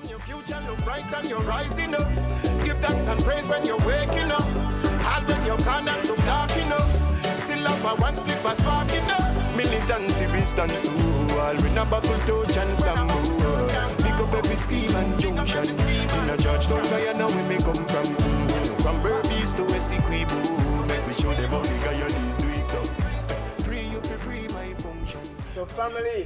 Your future look bright and you're rising up. Give thanks and praise when you're waking up. Hard when your corners look dark enough. Still up a one slip a sparking up. Militancy we stand so all with a buckle touch and flambeau. Pick up every scheme and junction. In a Georgetown, Guyana, where me come from. From Berbice to Essequibo. Make we show them how the Guyanese do it so. Free you for free my function. So family,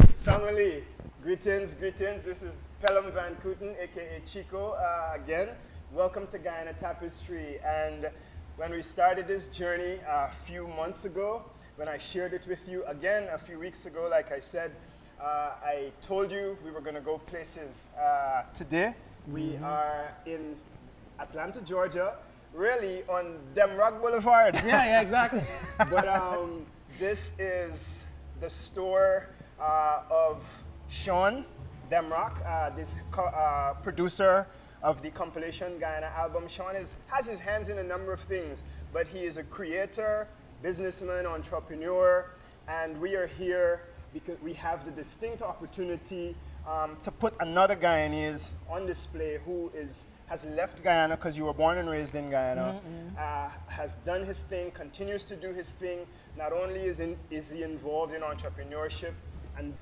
greetings. This is Pelham Van Kooten, aka Chico, again. Welcome to Guyana Tapestry. And when we started this journey a few months ago, when I shared it with you again a few weeks ago, like I said, I told you we were going to go places. Today, we are in Atlanta, Georgia, really on DEMROC Boulevard. Yeah, exactly. But this is the store of Sean DEMROC, this producer of the compilation Guyana album. Sean has his hands in a number of things, but he is a creator, businessman, entrepreneur, and we are here because we have the distinct opportunity to put another Guyanese on display who has left Guyana because you were born and raised in Guyana, has done his thing, continues to do his thing. Not only is he involved in entrepreneurship and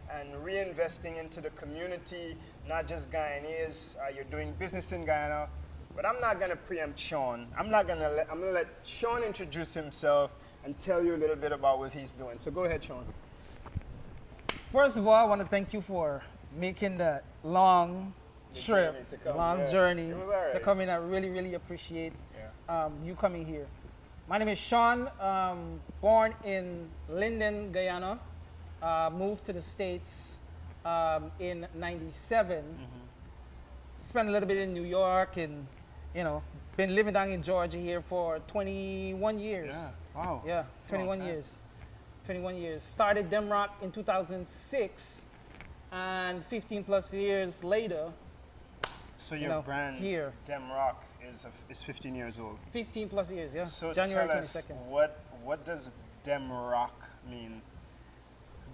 reinvesting into the community, not just Guyanese, you're doing business in Guyana, but I'm not gonna preempt Sean. I'm gonna let Sean introduce himself and tell you a little bit about what he's doing. So go ahead, Sean. First of all, I want to thank you for making that long trip, journey to come in. I really, really appreciate you coming here. My name is Sean, born in Linden, Guyana, moved to the States in '97. Spent a little bit in New York and, been living down in Georgia here for 21 years. Yeah, wow. Yeah, 21 years. 21 years. Started DEMROC in 2006, and 15 plus years later. So your brand here, DEMROC, is 15 years old. 15 plus years, yeah. So January tell us, 22nd. what does DEMROC mean?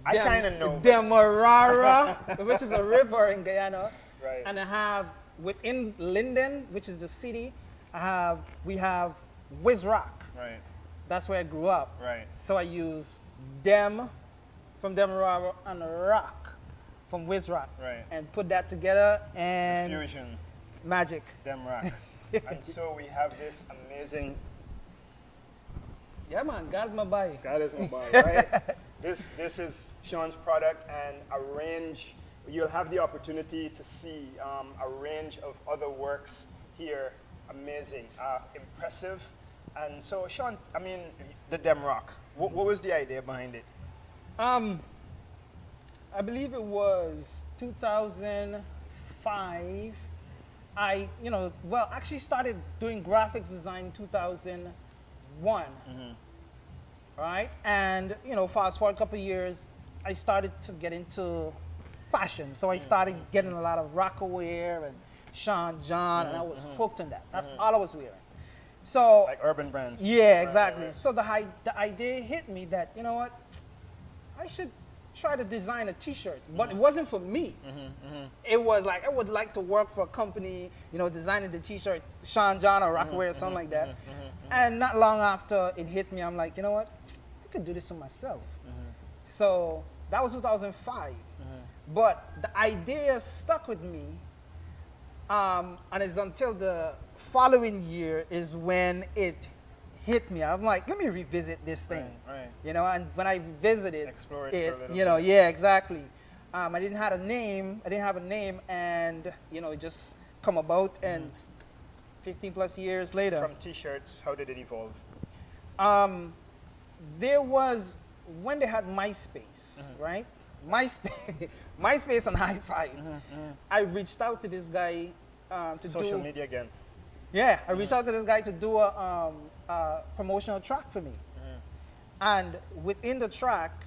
I kind of know. Demerara, which is a river in Guyana. Right. And I have within Linden, which is the city, we have Wizrock. Right. That's where I grew up. Right. So I use Dem from Demerara and Rock from Wizrock. Right. And put that together and Fusion. magic. DEMROC. And so we have this amazing. Yeah, man, God's my boy. God is my boy, right? This is Sean's product, and you'll have the opportunity to see a range of other works here. Amazing, impressive. And so, Sean, the DEMROC, what was the idea behind it? I believe it was 2005. I actually started doing graphics design in 2001. Right? And, fast forward a couple of years, I started to get into fashion. So I started getting a lot of Rockaware and Sean John, and I was hooked on that. That's all I was wearing. So, like urban brands. Yeah, exactly. Right. So the idea hit me that, you know what, I should try to design a t-shirt, but it wasn't for me. It was like, I would like to work for a company, designing the t-shirt, Sean John or Rockaware or something like that. And not long after it hit me, I'm like, you know what, I could do this for myself. So that was 2005. But the idea stuck with me, and it's until the following year is when it hit me. I'm like, let me revisit this thing. Right. And when I revisited explore it for a little bit. Yeah, exactly. I didn't have a name, and it just come about, and 15 plus years later. From t-shirts, how did it evolve? There was, when they had MySpace, right? MySpace and High Five. I reached out to this guy to Social media again. Yeah, I reached out to this guy to do a promotional track for me. And within the track,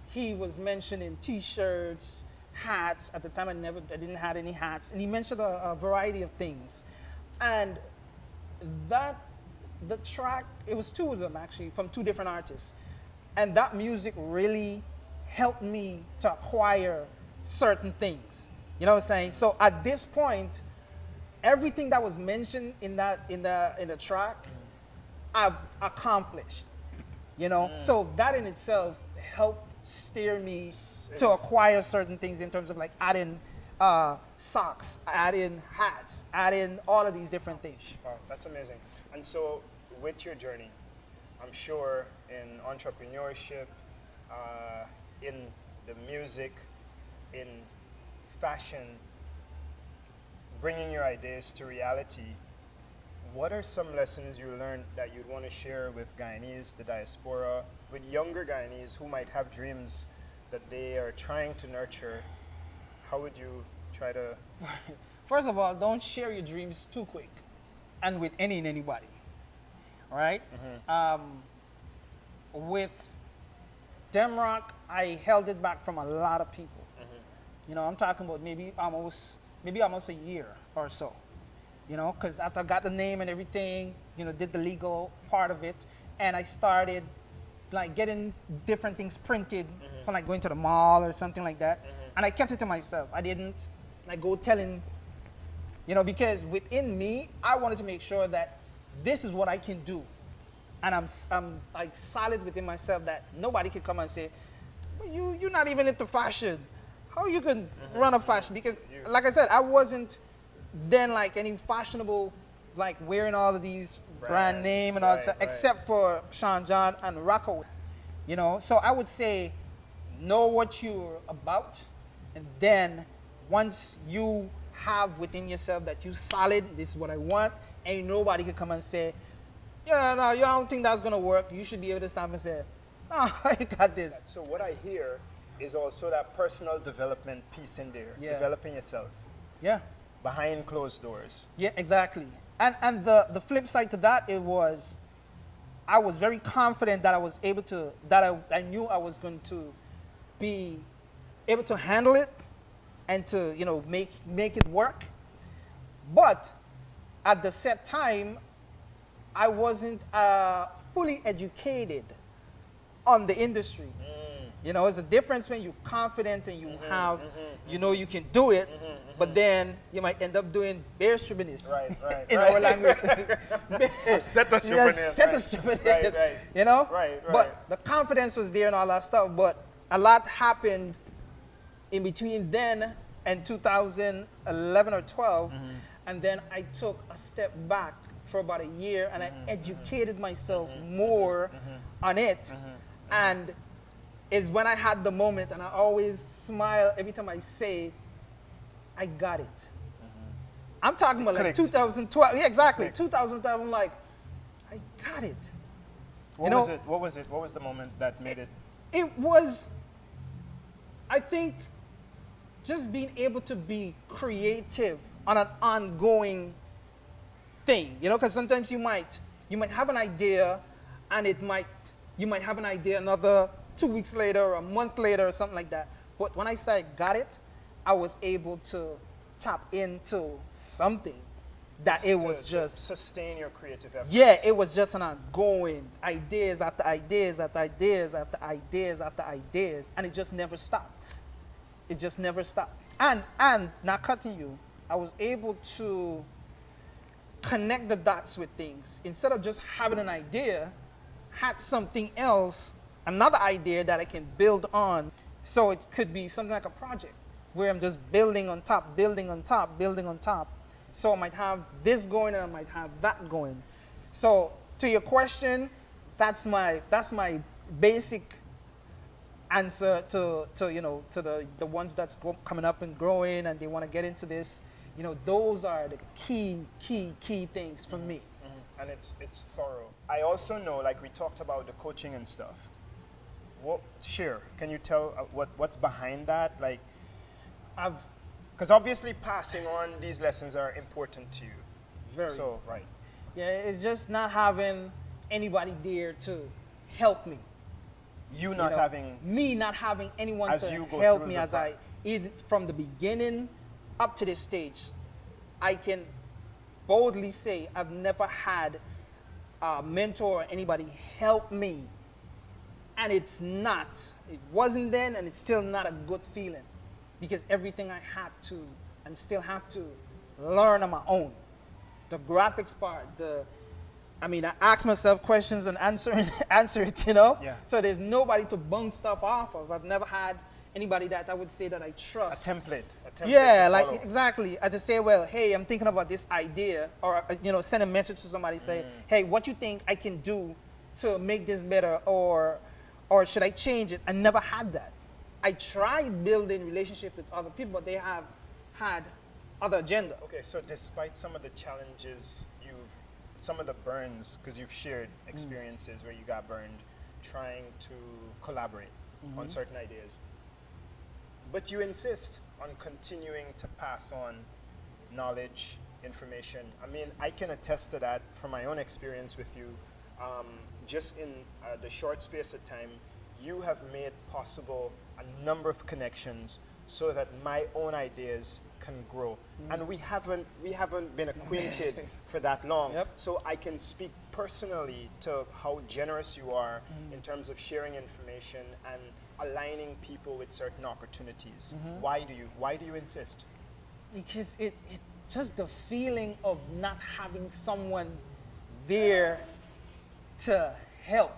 he was mentioning t-shirts, hats. At the time, I didn't have any hats. And he mentioned a variety of things. And the track, it was two of them actually, from two different artists. And that music really helped me to acquire certain things. You know what I'm saying? So at this point, everything that was mentioned in the track, I've accomplished. You know, so that in itself helped steer me to acquire certain things in terms of like adding socks, adding hats, adding all of these different things. Wow, that's amazing. And so, with your journey, I'm sure in entrepreneurship, in the music, in fashion, bringing your ideas to reality, what are some lessons you learned that you'd want to share with Guyanese, the diaspora, with younger Guyanese who might have dreams that they are trying to nurture? How would you try to... First of all, don't share your dreams too quick and with any and anybody. All right? With DEMROC, I held it back from a lot of people. You know, I'm talking about maybe almost a year or so. You know, because after I got the name and everything, you know, did the legal part of it, and I started like getting different things printed from like going to the mall or something like that, and I kept it to myself. I didn't like go telling, you know, because within me, I wanted to make sure that this is what I can do, and I'm like solid within myself that nobody can come and say, well, you're not even into fashion. How you can run a fashion? Because like I said, I wasn't then like any fashionable, like wearing all of these brand name and all that stuff, except for Sean John and Rocco. You know, so I would say know what you're about, and then once you have within yourself that you solid, this is what I want, ain't nobody can come and say, yeah, no, you don't think that's gonna work. You should be able to stop and say, no, I got this. So what I hear is also that personal development piece in there, developing yourself. Yeah. Behind closed doors. Yeah, exactly. And the flip side to that, it was, I was very confident that I was able to, that I knew I was going to be able to handle it and to, you know, make it work. But at the set time, I wasn't fully educated on the industry. You know, it's a difference when you're confident and you have, you know, you can do it, but then you might end up doing bear strippiness in our language. Set of strippiness. You know? But the confidence was there and all that stuff, but a lot happened in between then and 2011 or 12, and then I took a step back for about a year and I educated myself more on it, and is when I had the moment, and I always smile every time I say, I got it. I'm talking about like 2012. Yeah, exactly. 2012, I'm like, I got it. What was it? What was it? What was the moment that made it? It was, I think, just being able to be creative on an ongoing thing. You know, because sometimes you might have an idea, and you might have an idea another 2 weeks later or a month later or something like that. But when I say I got it, I was able to tap into something that it was just sustain your creative efforts. Yeah, it was just an ongoing ideas after ideas after ideas after ideas after ideas, and it just never stopped. It just never stopped. And not cutting you, I was able to connect the dots with things. Instead of just having an idea, had something else, another idea that I can build on. So it could be something like a project where I'm just building on top, building on top, building on top. So I might have this going and I might have that going. So to your question, that's my basic answer to you know, to the ones that's coming up and growing and they want to get into this. You know, those are the key things for me. And it's thorough. I also know, like we talked about the coaching and stuff. Can you tell what's behind that? Like, because obviously passing on these lessons are important to you. Very. So, right. Yeah, it's just not having anybody there to help me. Me not having anyone as to you go help through me the as I, either from the beginning up to this stage. I can boldly say I've never had a mentor or anybody help me. And it wasn't then, and it's still not a good feeling, because everything I had to and still have to learn on my own. The graphics part, I ask myself questions and answer it, you know? Yeah. So there's nobody to bounce stuff off of. I've never had anybody that I would say that I trust. A template Yeah, to like follow. exactly. I just say, well, hey, I'm thinking about this idea, or send a message to somebody, say, hey, what you think I can do to make this better, or should I change it? I never had that. I tried building relationship with other people, but they have had other agenda. Okay, so despite some of the challenges some of the burns, because you've shared experiences where you got burned trying to collaborate on certain ideas, but you insist on continuing to pass on knowledge, information. I mean, I can attest to that from my own experience with you. Just in the short space of time, you have made possible a number of connections so that my own ideas can grow. And we haven't been acquainted for that long. Yep. So I can speak personally to how generous you are in terms of sharing information and aligning people with certain opportunities. Why do you insist? Because it just the feeling of not having someone there to help,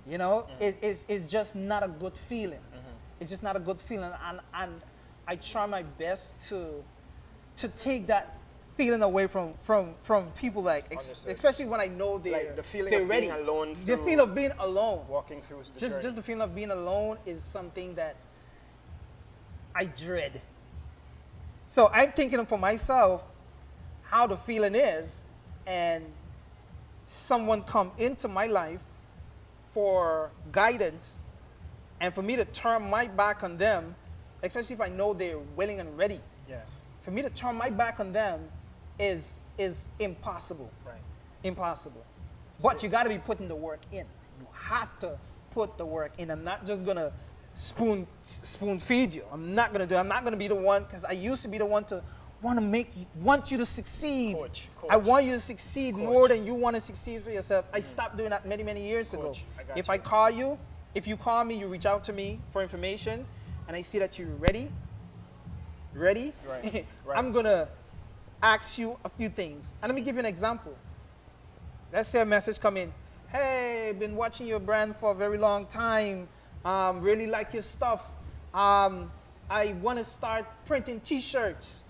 it's just not a good feeling. It's just not a good feeling, and I try my best to take that feeling away from people, like especially when I know Like the feeling they're of ready. being alone The through feeling of being alone. walking through the Just journey. the feeling of being alone is something that I dread. So I'm thinking for myself how the feeling is, and someone come into my life for guidance, and for me to turn my back on them, especially if I know they're willing and ready. Yes. For me to turn my back on them is impossible. Right. Impossible. But you got to be putting the work in. You have to put the work in. I'm not just gonna spoon feed you. I'm not gonna do it. I'm not gonna be the one, because I used to be the one to want you to succeed. Coach. I want you to succeed more than you want to succeed for yourself. I stopped doing that many years ago. I got If you. I call you, if you call me, you reach out to me for information, and I see that you're ready, Right. I'm gonna ask you a few things. And let me give you an example. Let's say a message come in. Hey, been watching your brand for a very long time. Really like your stuff. I want to start printing T-shirts.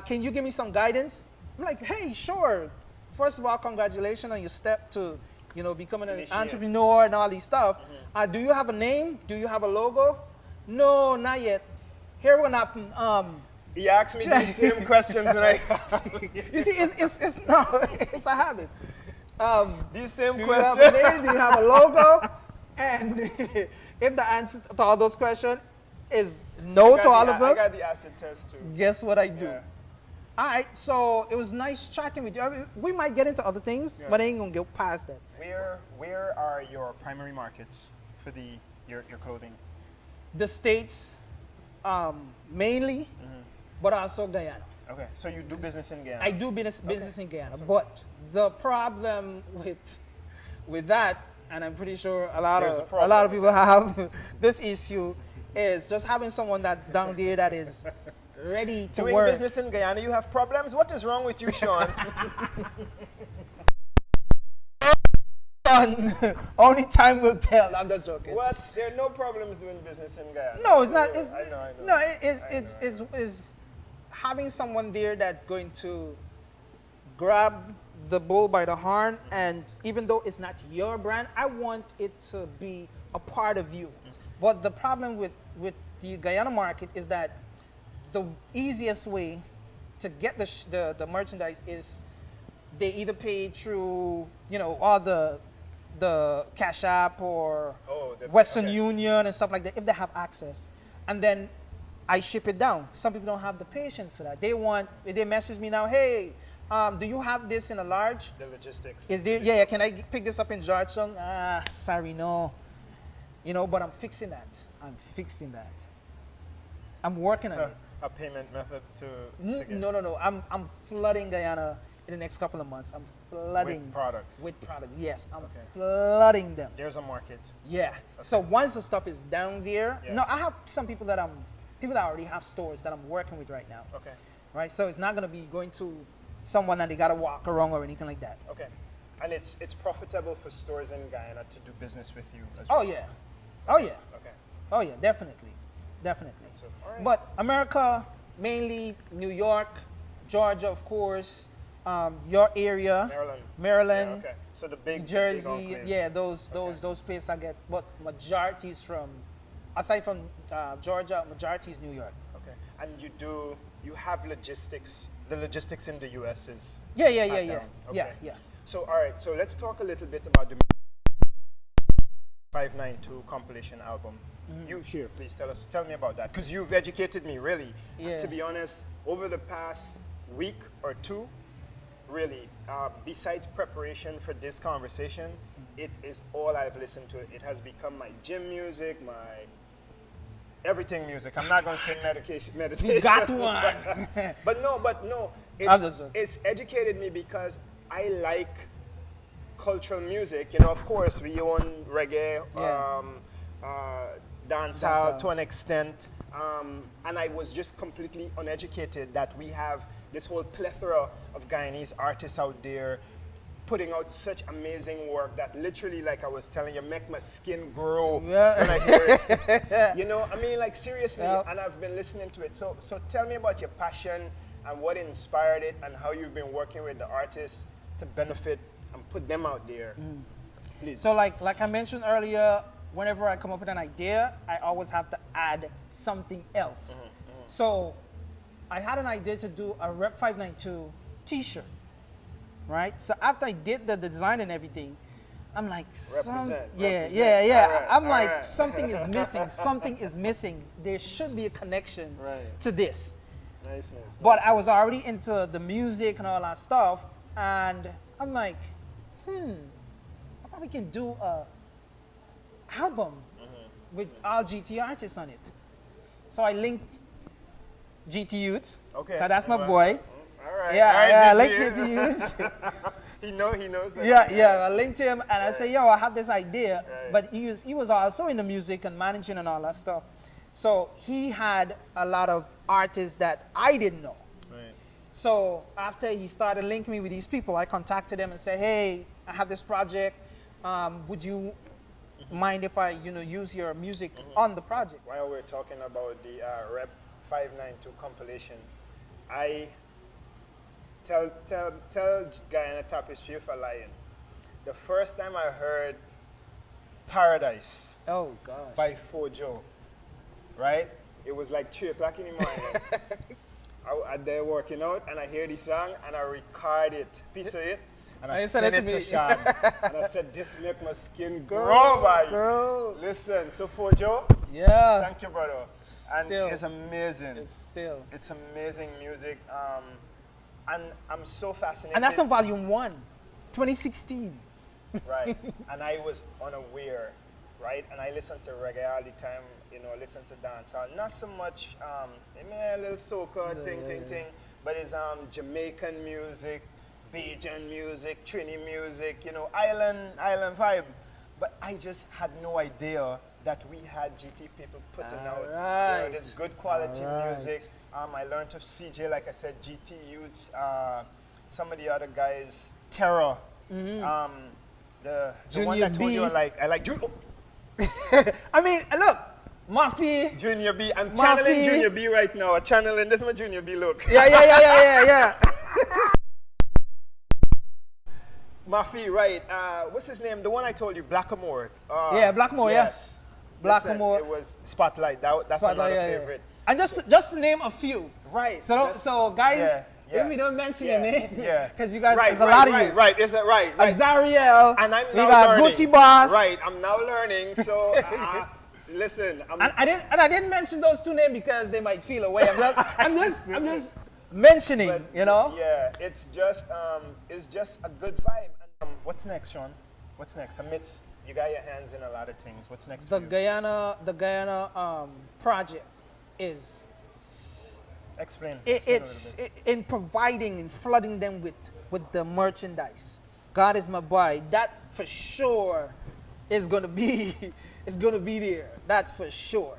Can you give me some guidance? I'm like, hey, sure. First of all, congratulations on your step to, becoming an Initiate. entrepreneur and all these stuff. Do you have a name? Do you have a logo? No, not yet. Here what happened. He asked me these same questions when I You see, it's a habit. these same Do you have a questions. name? Do you have a logo? And if the answer to all those questions is no to all of I them, got the acid test too. guess what I do? Yeah. All right, so it was nice chatting with you. I mean, we might get into other things, but I ain't gonna get past that. Where are your primary markets for your clothing? The States, mainly, but also Guyana. Okay, so you do business in Guyana. I do business in Guyana, but the problem with that, and I'm pretty sure a lot There's a of problem people have this issue, is just having someone that down there that is ready to Doing work. business in Guyana, you have problems? What is wrong with you, Sean? Only time will tell. I'm just joking. What? There are no problems doing business in Guyana. No, it's not. It's, I know. No, I it's having someone there that's going to grab the bull by the horn, and even though it's not your brand, I want it to be a part of you. But the problem with the Guyana market is that the easiest way to get the merchandise is they either pay through all the Cash App or Western Union and stuff like that if they have access, and then I ship it down. Some people don't have the patience for that. They message me now, hey, do you have this in a large? The logistics. Is there? Yeah. Can I pick this up in Georgetown? Sorry, no. But I'm fixing that. I'm working on it. A payment method to get No. I'm flooding Guyana in the next couple of months. I'm flooding with products. Yes, I'm flooding them. There's a market. Yeah. Okay. So once the stuff is down there, Yes. no, I have some people that already have stores that I'm working with right now. Okay. right? So it's not gonna be going to someone that they gotta walk around or anything like that. Okay. And it's profitable for stores in Guyana to do business with you as Oh well? yeah, oh yeah, Okay. oh yeah, definitely, definitely. So, all right. But America, mainly New York, Georgia, of course, your area, Maryland, Yeah, okay. So the big New Jersey, enclaves. yeah, those places I get. But majority is from, aside from Georgia, majority is New York. Okay. And you have logistics. The logistics in the US is Yeah, pat yeah. down. Yeah, Okay. yeah. So all right. So let's talk a little bit about the 592 compilation album. You here, please tell me about that, because you've educated me really. Yeah. To be honest, over the past week or two, really, besides preparation for this conversation, it is all I've listened to. It has become my gym music, my everything music. I'm not gonna say meditation. You got one. but no, I'm just joking. it's educated me because I like cultural music. You know, of course, we own reggae, Yeah. dancehall to an extent, and I was just completely uneducated that we have this whole plethora of Guyanese artists out there putting out such amazing work that literally, like I was telling you, make my skin grow Yeah. when I hear it. You know, I mean, like seriously, Yeah. and I've been listening to it. So tell me about your passion and what inspired it and how you've been working with the artists to benefit and put them out there. Please. So like I mentioned earlier, whenever I come up with an idea, I always have to add something else. So I had an idea to do a Rep 592 t-shirt, right? So after I did the design and everything, I'm like, Represent. yeah. All right, I'm all like, right. something is missing. Something is missing. There should be a connection Right. to this. Nice. But I was already into the music and all that stuff, and I'm like, we can do a album with all GT artists on it. So I linked GT Youths. Okay. 'Cause that's my All boy. right. All right. Yeah, I GT. linked GT Youths. He knows that. Yeah. I linked him and I said, yo, I have this idea. Right. But he was also in the music and managing and all that stuff. So he had a lot of artists that I didn't know. Right. So after he started linking me with these people, I contacted them and said, hey, I have this project. Would you mind if I use your music on the project? While we're talking about the Rep 592 compilation, I tell Guyana Tapestry if I lying. The first time I heard Paradise Oh, gosh. by Fojo, right? It was like 3 o'clock in the morning. I'm there working out and I hear the song and I record it, piece of it, and I you sent sent it it to to me. Sean. And I said, this make my skin grow by you. Girl. Listen, so Fojo, Yeah. thank you, brother. And Still. it's amazing. Still. It's amazing music. And I'm so fascinated. And that's on volume 1, 2016. Right. And I was unaware, right? And I listen to reggae all the time, listen to dancehall. Not so much, a little soca, ting, but it's Jamaican music, Bajan music, Trini music, island vibe. But I just had no idea that we had GT people putting out Alright. this good quality Alright. music. I learned of CJ, like I said, GT Youths, some of the other guys, Terror. The Junior one that told B. you I like Junior. I mean, look, Mafia. Junior B. I'm channeling Mafi. Junior B right now. I'm channeling. This is my Junior B look. Yeah. Mafi, right. What's his name? The one I told you, Blackamore. Yeah, Blackamore, yeah. yes. Blackamore. Listen, it was Spotlight. That's Spotlight, another yeah. favorite. And just to name a few. Right. So guys, yeah. if we don't mention your name, Yeah. because you guys, right, there's a lot of you. Right. Is that right? Right. Azariel. And I'm we now got learning. Gucci Boss. Right. I'm now learning. So listen. And I didn't mention those two names because they might feel away. I'm just mentioning, But, Yeah, it's just a good vibe. And, what's next, Sean? What's next? Amidst you got your hands in a lot of things. What's next? The for you? Guyana project is Explain. it's in providing and flooding them with the merchandise. God is my boy. That for sure is gonna be there. That's for sure.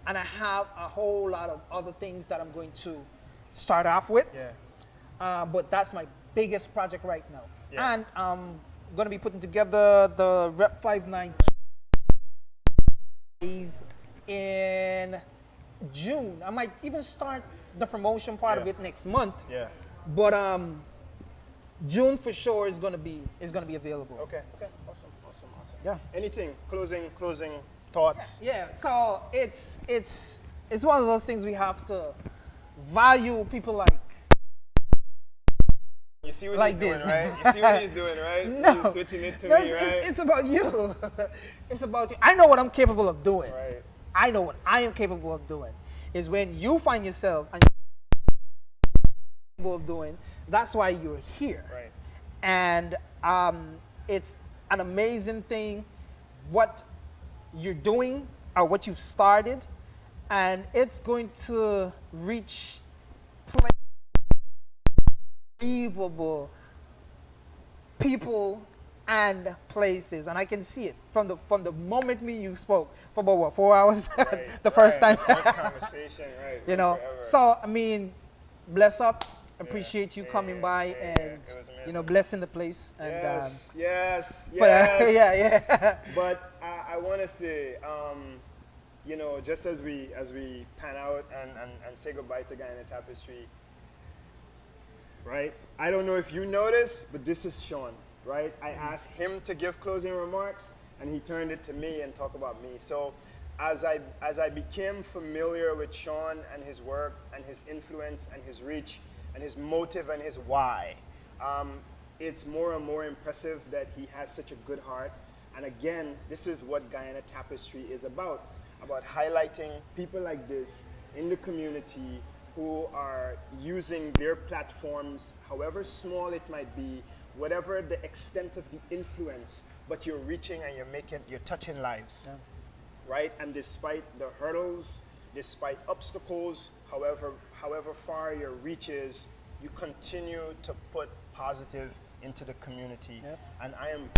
And I have a whole lot of other things that I'm going to start off with. Yeah. But that's my biggest project right now. Yeah. And I'm going to be putting together the Rep 59 in June. I might even start the promotion part of it next month. Yeah. But June for sure is going to be available. Okay. Awesome. Yeah. Anything? Closing thoughts? Yeah. So it's one of those things we have to value people like. You see what Like he's doing, this. right? You see what he's doing, right? No. He's switching it to No, me, right? it's about you. It's about you. I know what I'm capable of doing. Right. I know what I am capable of doing. Is when you find yourself and capable of doing. That's why you're here. Right. And it's an amazing thing what you're doing or what you've started, and it's going to reach unbelievable people and places, and I can see it from the moment you spoke for about what, 4 hours the first time. First conversation, right? You know, forever. so I mean, bless up. Appreciate you coming yeah, by yeah, and it was amazing. blessing the place. And Yes. yeah. But I want to say, just as we pan out and say goodbye to Guyana Tapestry, right? I don't know if you noticed, but this is Sean, right? I asked him to give closing remarks, and he turned it to me and talk about me. So as I became familiar with Sean and his work and his influence and his reach and his motive and his why, it's more and more impressive that he has such a good heart. And again, this is what Guyana Tapestry is about highlighting people like this in the community who are using their platforms, however small it might be, whatever the extent of the influence, but you're reaching and you're touching lives, right? And despite the hurdles, despite obstacles, however far your reach is, you continue to put positive into the community. Yep. And I am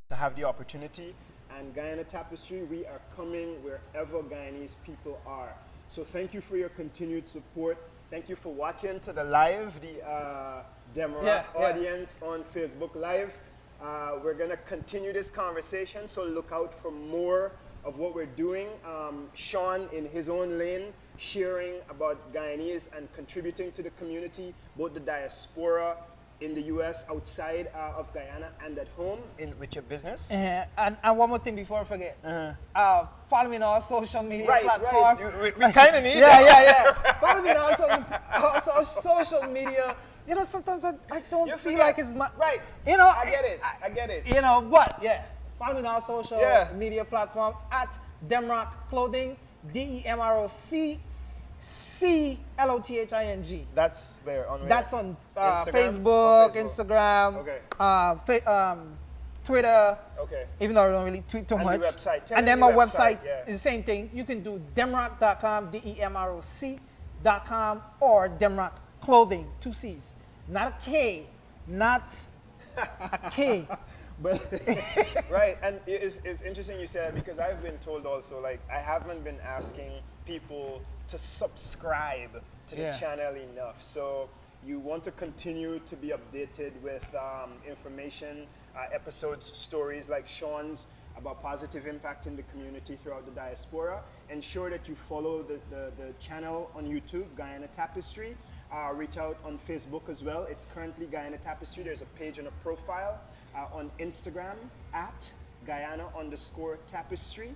to have the opportunity. And Guyana Tapestry, we are coming wherever Guyanese people are. So thank you for your continued support. Thank you for watching to the live, the DEMROC audience on Facebook Live. We're going to continue this conversation, so look out for more of what we're doing. Sean, in his own lane, sharing about Guyanese and contributing to the community, both the diaspora in the U.S., outside of Guyana, and at home with your business. And one more thing before I forget. Follow me on all social media platforms. Right. We kind of need Yeah. Follow me on also social media. You know, sometimes I don't feel like it's my... Right. You know, I get it. You know, but yeah. Follow me on all social media platform at DEMROC Clothing, DEMROC CLOTHING. That's where on That's on Instagram? Facebook, Okay. Instagram, Twitter. Okay. Even though I don't really tweet too And much. the website. Tell And me then the my website, website is the same thing. You can do demroc.com, DEMROC.com, or DEMROC Clothing, 2 C's. Not a K, not a K. But right, and it's interesting you say that, because I've been told also, like, I haven't been asking people to subscribe to the channel enough. So you want to continue to be updated with information, episodes, stories like Sean's about positive impact in the community throughout the diaspora. Ensure that you follow the channel on YouTube, Guyana Tapestry. Reach out on Facebook as well. It's currently Guyana Tapestry. There's a page and a profile. On Instagram at Guyana_Tapestry,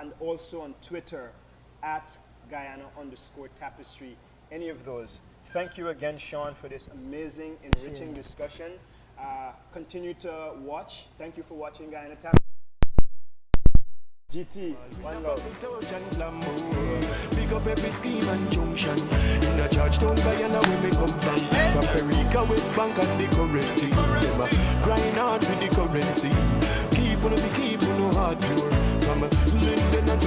and also on Twitter at Guyana_Tapestry. Any of those. Thank you again, Sean, for this amazing, enriching discussion. Continue to watch. Thank you for watching Guyana Tapestry. GT, one love. Pick up every scheme and junction. In the Georgetown, Guyana, where me come from. From Perica, West Bank, and the current team. Crying hard for the currency. Keep on the keep on the hard pure. From Linden and